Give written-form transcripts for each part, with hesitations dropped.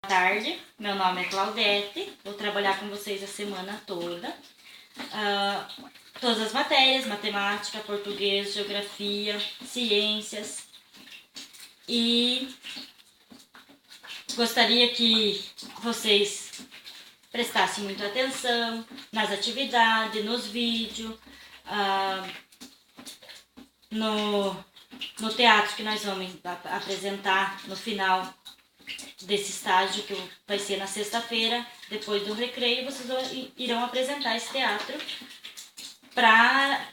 Boa tarde, meu nome é Claudete, vou trabalhar com vocês a semana toda. Todas as matérias, matemática, português, geografia, ciências. E gostaria que vocês prestassem muita atenção nas atividades, nos vídeos, no teatro que nós vamos apresentar no final desse estágio, que vai ser na sexta-feira, depois do recreio. Vocês irão apresentar esse teatro para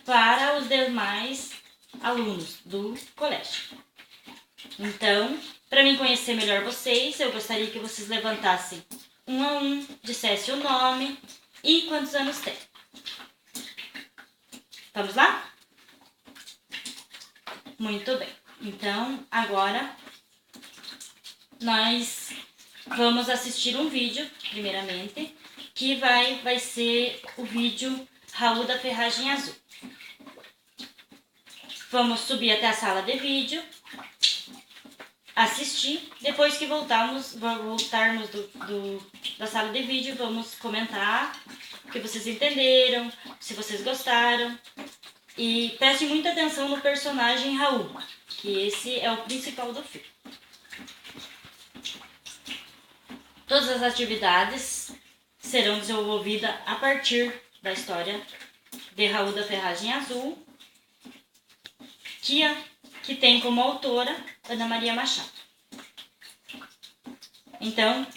os demais alunos do colégio. Então, para mim conhecer melhor vocês, eu gostaria que vocês levantassem um a um, dissessem o nome e quantos anos tem. Vamos lá? Muito bem. Então, agora nós vamos assistir um vídeo, primeiramente, que vai ser o vídeo Raul da Ferragem Azul. Vamos subir até a sala de vídeo, assistir. Depois que voltarmos da sala de vídeo, vamos comentar o que vocês entenderam, se vocês gostaram. E preste muita atenção no personagem Raul, que esse é o principal do filme. Todas as atividades serão desenvolvidas a partir da história de Raul da Ferragem Azul, que tem como autora Ana Maria Machado. Então,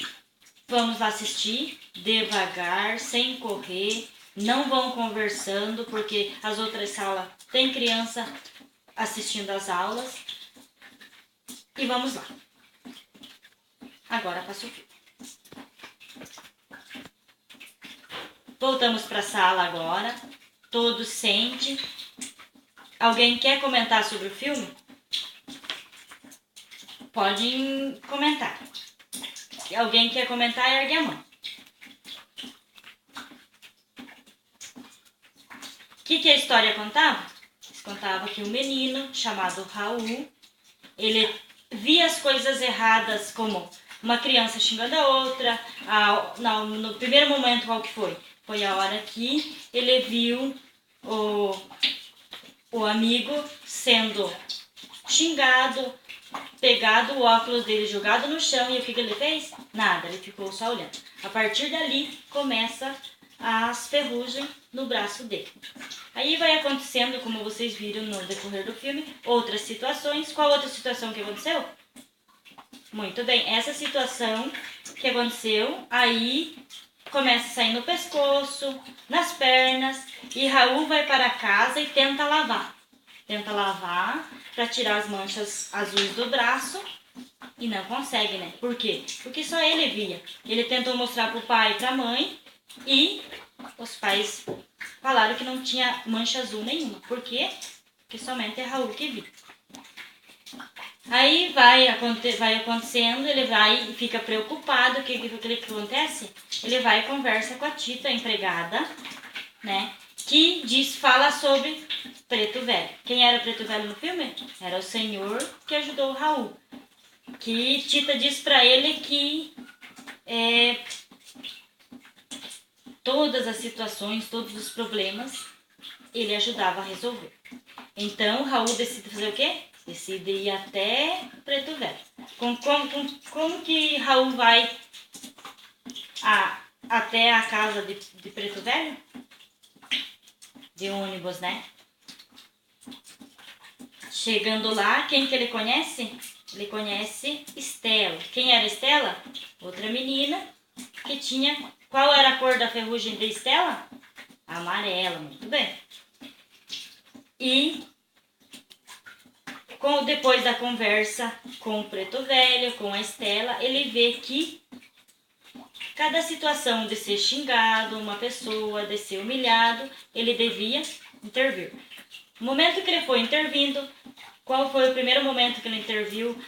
vamos lá assistir devagar, sem correr. Não vão conversando, porque as outras salas têm criança assistindo às aulas. E vamos lá. Agora passa o filme. Voltamos para a sala agora. Todos sentem. Alguém quer comentar sobre o filme? Podem comentar. Se alguém quer comentar, ergue a mão. O que a história contava? Contava que um menino chamado Raul, ele via as coisas erradas, como uma criança xingando a outra. No primeiro momento, qual que foi? Foi a hora que ele viu o amigo sendo xingado, pegado, o óculos dele jogado no chão, e o que ele fez? Nada, ele ficou só olhando. A partir dali, começa as ferrugens no braço dele. Aí vai acontecendo, como vocês viram no decorrer do filme, outras situações. Qual outra situação que aconteceu? Muito bem, essa situação que aconteceu, aí começa a sair no pescoço, nas pernas, e Raul vai para casa e tenta lavar. Tenta lavar para tirar as manchas azuis do braço e não consegue, né? Por quê? Porque só ele via. Ele tentou mostrar para o pai e para a mãe e os pais falaram que não tinha mancha azul nenhuma. Por quê? Porque somente é Raul que viu. Aí vai acontecendo, ele vai e fica preocupado. O que acontece? Ele vai e conversa com a Tita, a empregada, né? Que fala sobre Preto Velho. Quem era o Preto Velho no filme? Era o senhor que ajudou o Raul. Que Tita diz pra ele que todas as situações, todos os problemas, ele ajudava a resolver. Então, Raul decide fazer o quê? Decide ir até Preto Velho. Como que Raul vai até a casa de Preto Velho? De ônibus, né? Chegando lá, quem que ele conhece? Ele conhece Estela. Quem era Estela? Outra menina que tinha... Qual era a cor da ferrugem de Estela? Amarela, muito bem. E depois da conversa com o Preto Velho, com a Estela, ele vê que cada situação de ser xingado, uma pessoa, de ser humilhado, ele devia intervir. No momento que ele foi intervindo, qual foi o primeiro momento que ele interviu?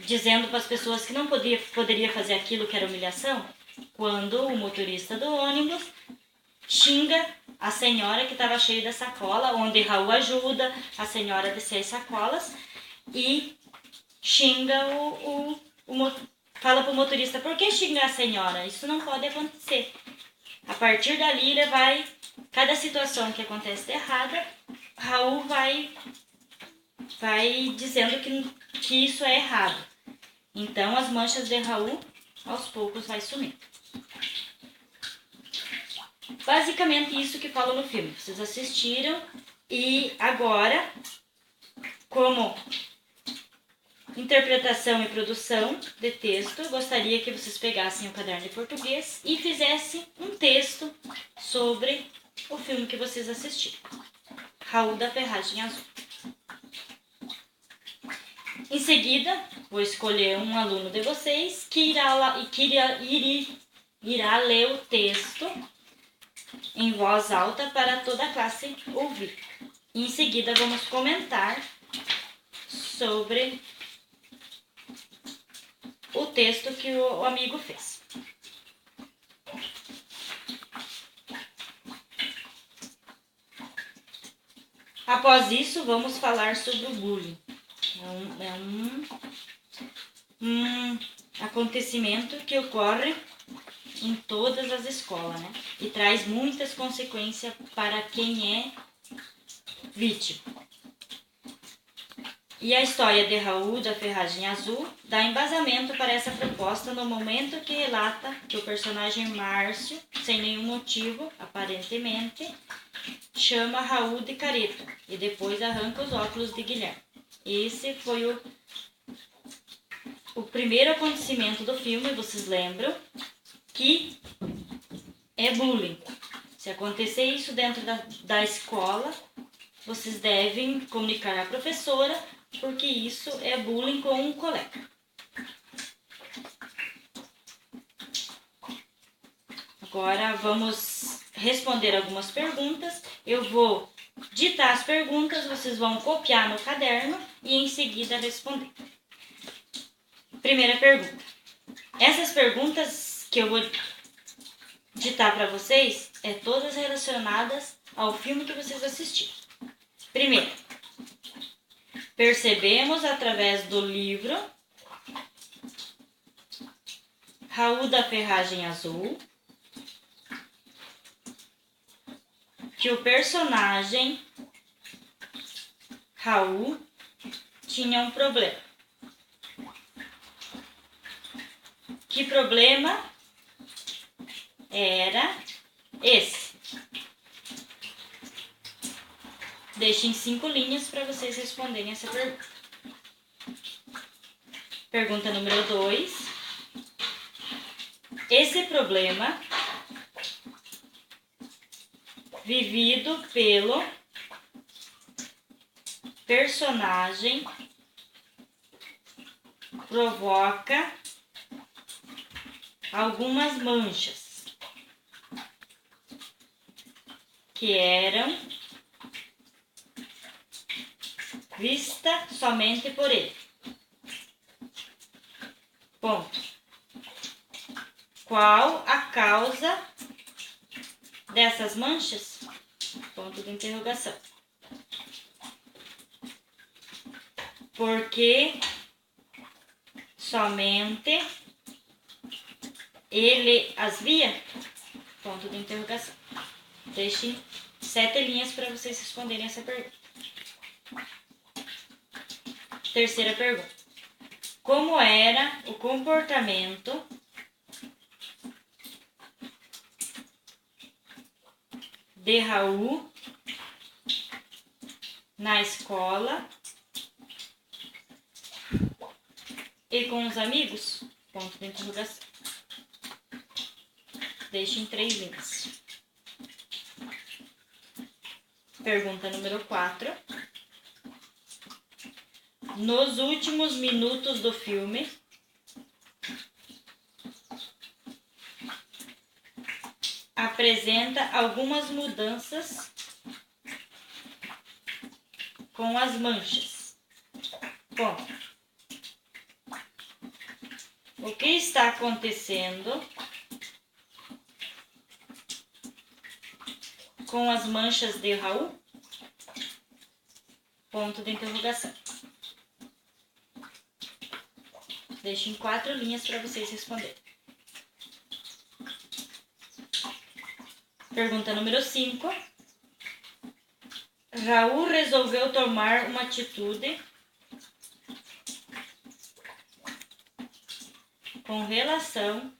Dizendo para as pessoas que não poderia fazer aquilo que era humilhação? Quando o motorista do ônibus xinga a senhora que estava cheia de sacola, onde Raul ajuda a senhora a descer as sacolas, e xinga fala pro motorista, por que xingar a senhora? Isso não pode acontecer. A partir dali, ele vai, cada situação que acontece de errada, Raul vai dizendo que isso é errado. Então, as manchas de Raul, aos poucos, vai sumindo. Basicamente, isso que fala no filme. Vocês assistiram e agora, como interpretação e produção de texto, eu gostaria que vocês pegassem o caderno de português e fizessem um texto sobre o filme que vocês assistiram. Raul da Ferragem Azul. Em seguida, vou escolher um aluno de vocês que irá ler o texto em voz alta para toda a classe ouvir. E em seguida, vamos comentar sobre o texto que o amigo fez. Após isso, vamos falar sobre o bullying. É um acontecimento que ocorre em todas as escolas, né? E traz muitas consequências para quem é vítima. E a história de Raul da Ferragem Azul dá embasamento para essa proposta no momento que relata que o personagem Márcio, sem nenhum motivo, aparentemente, chama Raul de careta e depois arranca os óculos de Guilherme. Esse foi o primeiro acontecimento do filme, vocês lembram, que é bullying. Se acontecer isso dentro da escola, vocês devem comunicar à professora, porque isso é bullying com um colega. Agora vamos responder algumas perguntas. Eu vou ditar as perguntas, vocês vão copiar no caderno e em seguida responder. Primeira pergunta. Essas perguntas que eu vou ditar para vocês é todas relacionadas ao filme que vocês assistiram. Primeiro, percebemos através do livro Raul da Ferragem Azul que o personagem Raul tinha um problema. Que problema era esse? Deixem 5 linhas para vocês responderem essa pergunta. Pergunta número 2. Esse problema vivido pelo personagem provoca algumas manchas que eram vistas somente por ele. Ponto. Qual a causa dessas manchas? Ponto de interrogação. Porque somente ele as via? Ponto de interrogação. Deixem 7 linhas para vocês responderem essa pergunta. Terceira pergunta. Como era o comportamento de Raul na escola e com os amigos? Ponto de interrogação. Deixem 3 linhas. Pergunta número 4. Nos últimos minutos do filme, apresenta algumas mudanças com as manchas. Bom, o que está acontecendo com as manchas de Raul? Ponto de interrogação. Deixo em 4 linhas para vocês responderem. Pergunta número 5. Raul resolveu tomar uma atitude com relação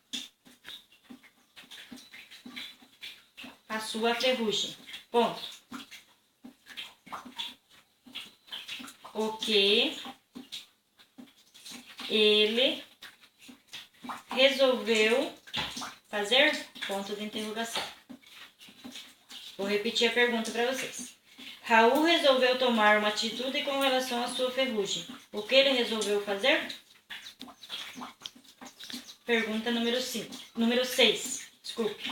à sua ferrugem. Ponto. O que ele resolveu fazer? Ponto de interrogação. Vou repetir a pergunta para vocês. Raul resolveu tomar uma atitude com relação à sua ferrugem. O que ele resolveu fazer? Pergunta número 6. Desculpe.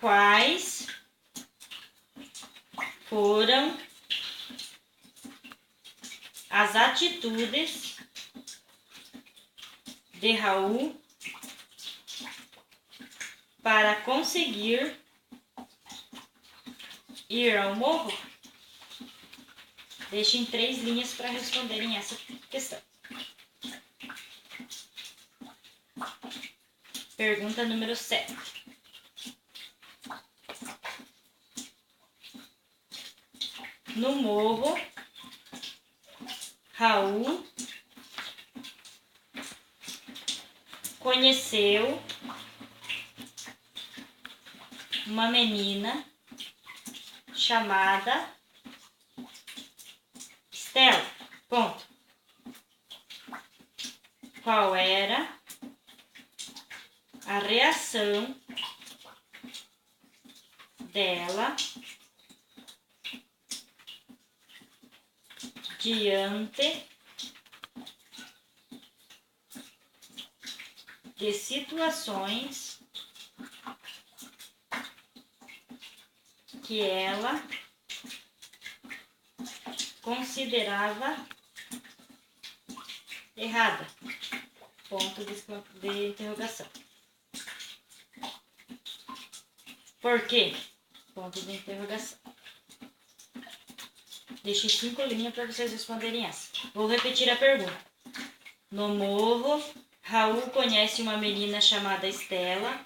Quais foram as atitudes de Raul para conseguir ir ao morro? Deixem 3 linhas para responderem essa questão. Pergunta número 7. No morro, Raul conheceu uma menina chamada Estela. Ponto. Qual era a reação dela diante de situações que ela considerava errada? Ponto de interrogação. Por quê? Ponto de interrogação. Deixei 5 linhas para vocês responderem essa. Vou repetir a pergunta. No morro, Raul conhece uma menina chamada Estela.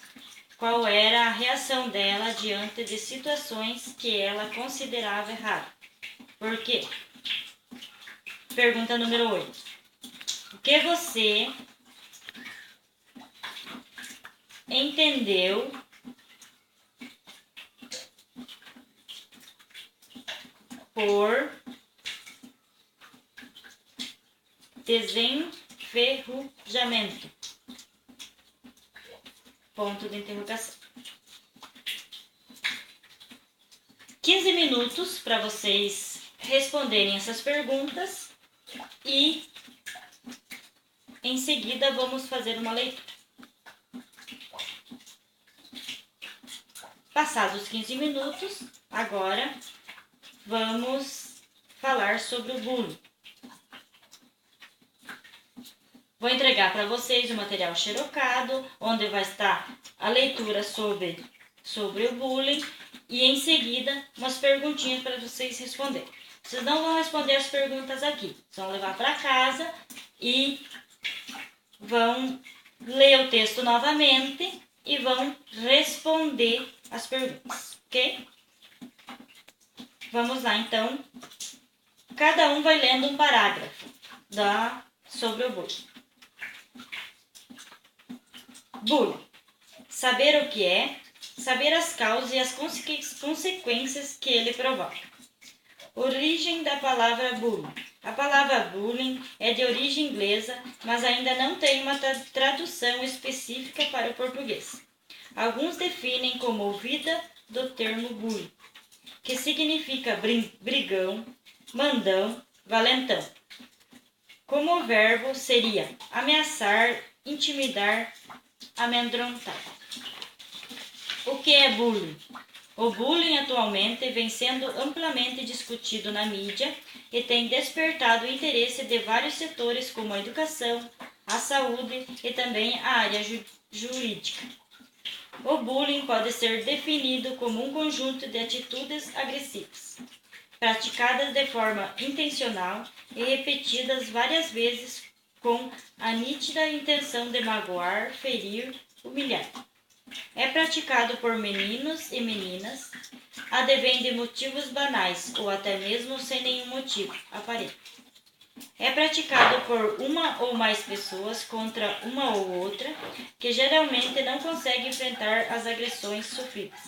Qual era a reação dela diante de situações que ela considerava errada? Por quê? Pergunta número 8. O que você entendeu por desenferrujamento? Ponto de interrogação. 15 minutos para vocês responderem essas perguntas e em seguida vamos fazer uma leitura. Passados os 15 minutos, agora vamos falar sobre o bullying. Vou entregar para vocês o material xerocado, onde vai estar a leitura sobre o bullying e em seguida umas perguntinhas para vocês responderem. Vocês não vão responder as perguntas aqui, vão levar para casa e vão ler o texto novamente e vão responder as perguntas, ok? Vamos lá, então. Cada um vai lendo um parágrafo sobre o bullying. Bullying. Saber o que é, saber as causas e as consequências que ele provoca. Origem da palavra bullying. A palavra bullying é de origem inglesa, mas ainda não tem uma tradução específica para o português. Alguns definem como ouvida do termo bullying, que significa brigão, mandão, valentão. Como o verbo seria ameaçar, intimidar, amedrontar. O que é bullying? O bullying atualmente vem sendo amplamente discutido na mídia e tem despertado o interesse de vários setores como a educação, a saúde e também a área jurídica. O bullying pode ser definido como um conjunto de atitudes agressivas, praticadas de forma intencional e repetidas várias vezes com a nítida intenção de magoar, ferir, humilhar. É praticado por meninos e meninas, advém de motivos banais ou até mesmo sem nenhum motivo aparente. É praticado por uma ou mais pessoas contra uma ou outra, que geralmente não consegue enfrentar as agressões sofridas.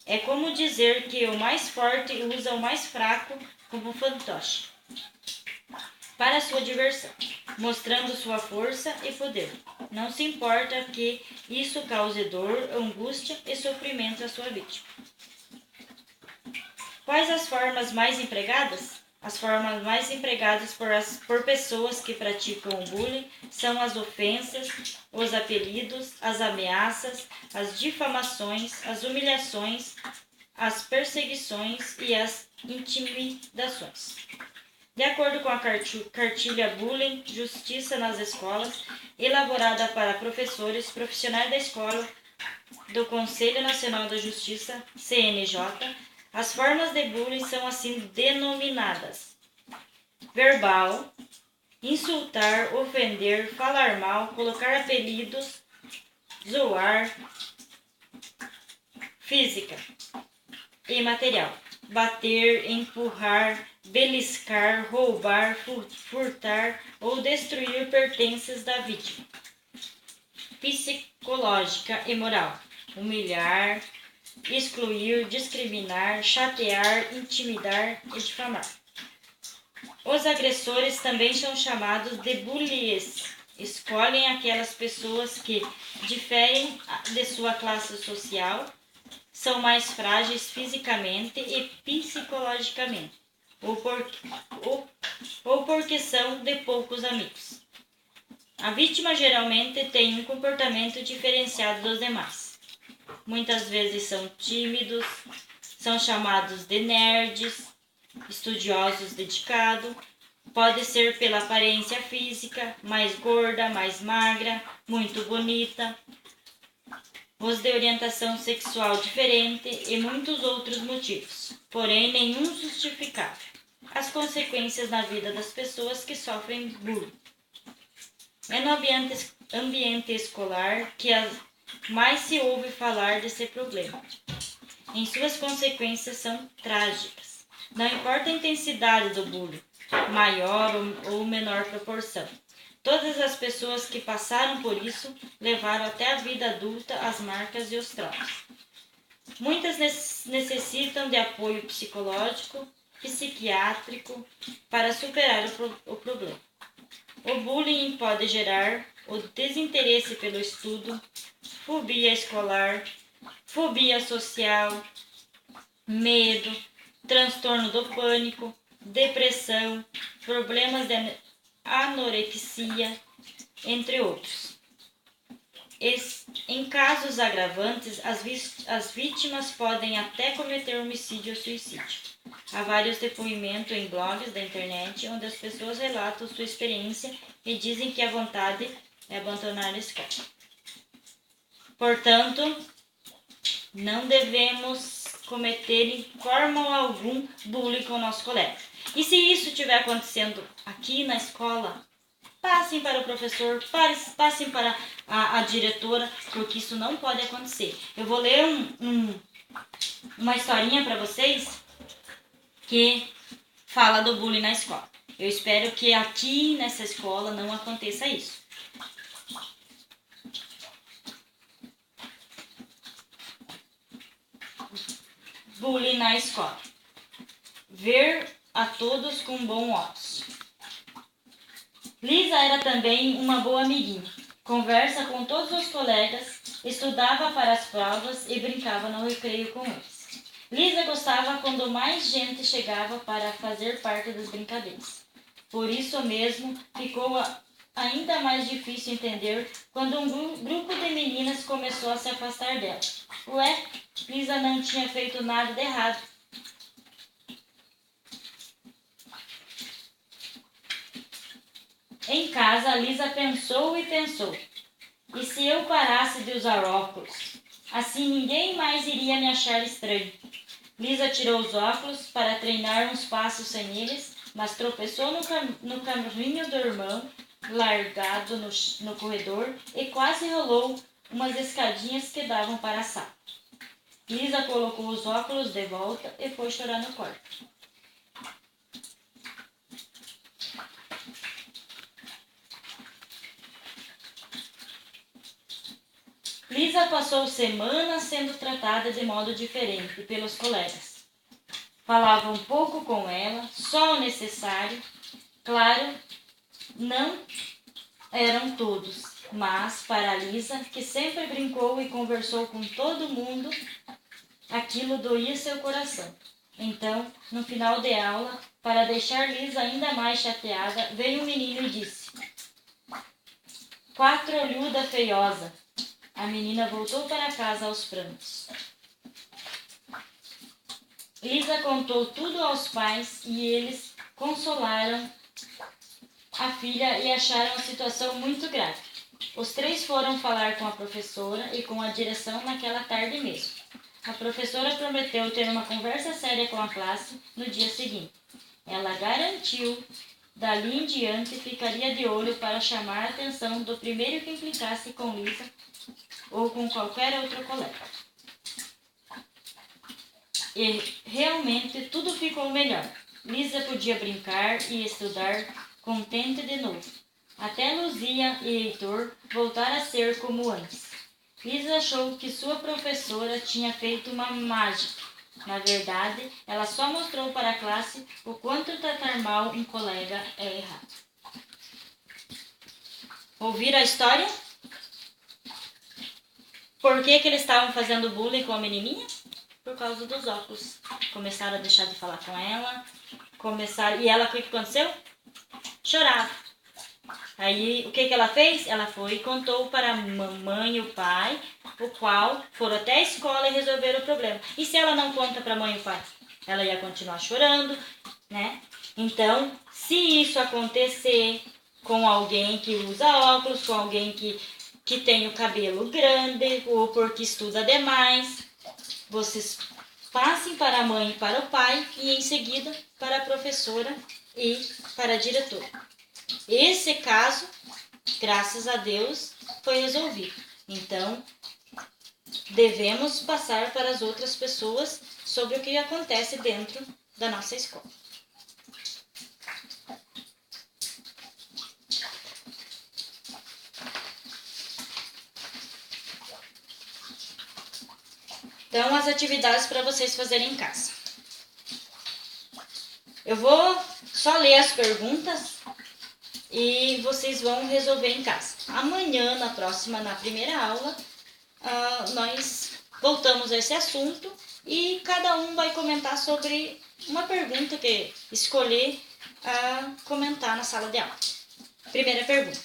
É como dizer que o mais forte usa o mais fraco como fantoche para sua diversão, mostrando sua força e poder. Não se importa que isso cause dor, angústia e sofrimento à sua vítima. Quais as formas mais empregadas? As formas mais empregadas por pessoas que praticam o bullying são as ofensas, os apelidos, as ameaças, as difamações, as humilhações, as perseguições e as intimidações. De acordo com a cartilha Bullying, Justiça nas Escolas, elaborada para professores, profissionais da escola, do Conselho Nacional da Justiça, CNJ, as formas de bullying são assim denominadas: verbal, insultar, ofender, falar mal, colocar apelidos, zoar, física e material, bater, empurrar, beliscar, roubar, furtar ou destruir pertences da vítima, psicológica e moral, humilhar, excluir, discriminar, chatear, intimidar e difamar. Os agressores também são chamados de bullies. Escolhem aquelas pessoas que diferem de sua classe social, são mais frágeis fisicamente e psicologicamente, ou porque são de poucos amigos. A vítima geralmente tem um comportamento diferenciado dos demais. Muitas vezes são tímidos, são chamados de nerds, estudiosos dedicados, pode ser pela aparência física, mais gorda, mais magra, muito bonita, os de orientação sexual diferente e muitos outros motivos, porém nenhum justificável. As consequências na vida das pessoas que sofrem bullying. É no ambiente escolar que mais se ouve falar desse problema. Em suas consequências são trágicas. Não importa a intensidade do bullying, maior ou menor proporção. Todas as pessoas que passaram por isso levaram até a vida adulta as marcas e os traumas. Muitas necessitam de apoio psicológico, psiquiátrico para superar o problema. O bullying pode gerar o desinteresse pelo estudo, fobia escolar, fobia social, medo, transtorno do pânico, depressão, problemas de anorexia, entre outros. Em casos agravantes, as vítimas podem até cometer homicídio ou suicídio. Há vários depoimentos em blogs da internet onde as pessoas relatam sua experiência e dizem que a vontade é abandonar a escola. Portanto, não devemos cometer em forma algum bullying com o nosso colega. E se isso estiver acontecendo aqui na escola, passem para o professor, passem para a diretora, porque isso não pode acontecer. Eu vou ler uma historinha para vocês que fala do bullying na escola. Eu espero que aqui nessa escola não aconteça isso. Bullying na escola. Ver a todos com bons olhos. Lisa era também uma boa amiguinha. Conversa com todos os colegas, estudava para as provas e brincava no recreio com eles. Lisa gostava quando mais gente chegava para fazer parte das brincadeiras. Por isso mesmo, ficou ainda mais difícil entender quando um grupo de meninas começou a se afastar dela. Ué, Lisa não tinha feito nada de errado. Em casa, Lisa pensou e pensou. E se eu parasse de usar óculos? Assim ninguém mais iria me achar estranho. Lisa tirou os óculos para treinar uns passos sem eles, mas tropeçou no caminho do irmão largado no corredor e quase rolou umas escadinhas que davam para a sala. Lisa colocou os óculos de volta e foi chorar no quarto. Lisa passou semanas sendo tratada de modo diferente pelos colegas. Falavam pouco com ela, só o necessário. Claro, não eram todos, mas para Lisa, que sempre brincou e conversou com todo mundo, aquilo doía seu coração. Então, no final de aula, para deixar Lisa ainda mais chateada, veio um menino e disse: "Quatro-olhuda feiosa." A menina voltou para casa aos prantos. Lisa contou tudo aos pais e eles consolaram a filha e acharam a situação muito grave. Os três foram falar com a professora e com a direção naquela tarde mesmo. A professora prometeu ter uma conversa séria com a classe no dia seguinte. Ela garantiu, dali em diante, ficaria de olho para chamar a atenção do primeiro que implicasse com Lisa ou com qualquer outro colega. E realmente tudo ficou melhor. Lisa podia brincar e estudar contente de novo. Até Luzia e Heitor voltaram a ser como antes. Lisa achou que sua professora tinha feito uma mágica. Na verdade, ela só mostrou para a classe o quanto tratar mal um colega é errado. Ouviram a história? Por que eles estavam fazendo bullying com a menininha? Por causa dos óculos. Começaram a deixar de falar com ela. E ela, o que aconteceu? Chorava. Aí, o que ela fez? Ela foi e contou para a mamãe e o pai, o qual foram até a escola e resolveram o problema. E se ela não conta para a mãe e o pai? Ela ia continuar chorando, né? Então, se isso acontecer com alguém que usa óculos, com alguém que tem o cabelo grande ou porque estuda demais, vocês passem para a mãe e para o pai e em seguida para a professora e para a diretora. Esse caso, graças a Deus, foi resolvido. Então, devemos passar para as outras pessoas sobre o que acontece dentro da nossa escola. Então, as atividades para vocês fazerem em casa. Eu vou só ler as perguntas e vocês vão resolver em casa. Amanhã, na primeira aula, nós voltamos a esse assunto e cada um vai comentar sobre uma pergunta que escolher comentar na sala de aula. Primeira pergunta.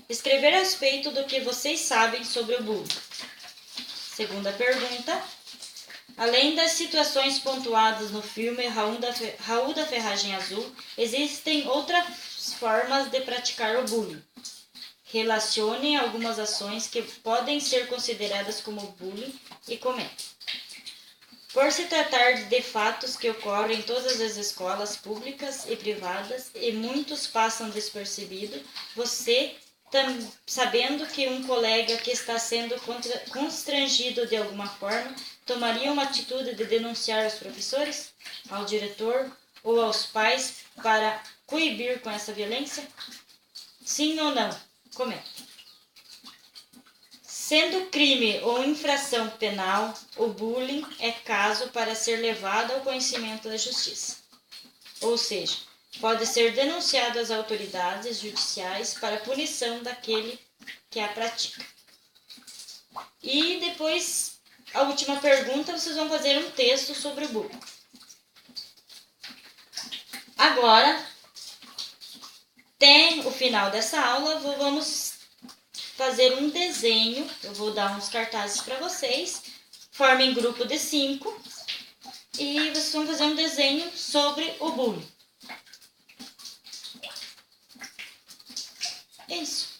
Escrever a respeito do que vocês sabem sobre o bullying. Segunda pergunta. Além das situações pontuadas no filme Raul da Ferragem Azul, existem outras formas de praticar o bullying. Relacione algumas ações que podem ser consideradas como bullying e comente. Por se tratar de fatos que ocorrem em todas as escolas públicas e privadas e muitos passam despercebidos, você, sabendo que um colega que está sendo constrangido de alguma forma, tomaria uma atitude de denunciar aos professores, ao diretor ou aos pais para coibir com essa violência? Sim ou não? Comente. Sendo crime ou infração penal, o bullying é caso para ser levado ao conhecimento da justiça. Ou seja, pode ser denunciado às autoridades judiciais para punição daquele que a pratica. E depois, a última pergunta, vocês vão fazer um texto sobre o bullying. Agora, tem o final dessa aula, vamos fazer um desenho. Eu vou dar uns cartazes para vocês. Formem grupo de 5 e vocês vão fazer um desenho sobre o bullying. Isso.